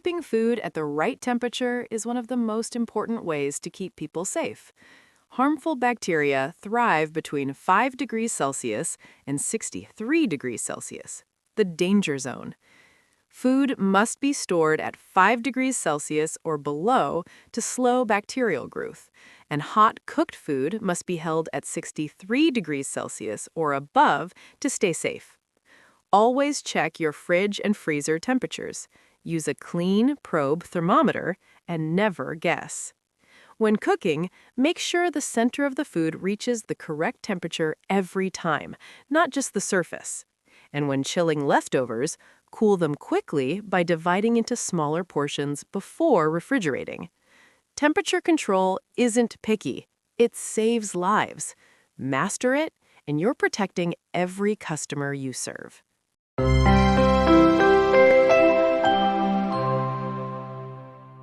Keeping food at the right temperature is one of the most important ways to keep people safe. Harmful bacteria thrive between 5 degrees Celsius and 63 degrees Celsius, the danger zone. Food must be stored at 5 degrees Celsius or below to slow bacterial growth, and hot cooked food must be held at 63 degrees Celsius or above to stay safe. Always check your fridge and freezer temperatures. Use a clean probe thermometer and never guess. When cooking, make sure the center of the food reaches the correct temperature every time, not just the surface. And when chilling leftovers, cool them quickly by dividing into smaller portions before refrigerating. Temperature control isn't picky. It saves lives. Master it, and you're protecting every customer you serve.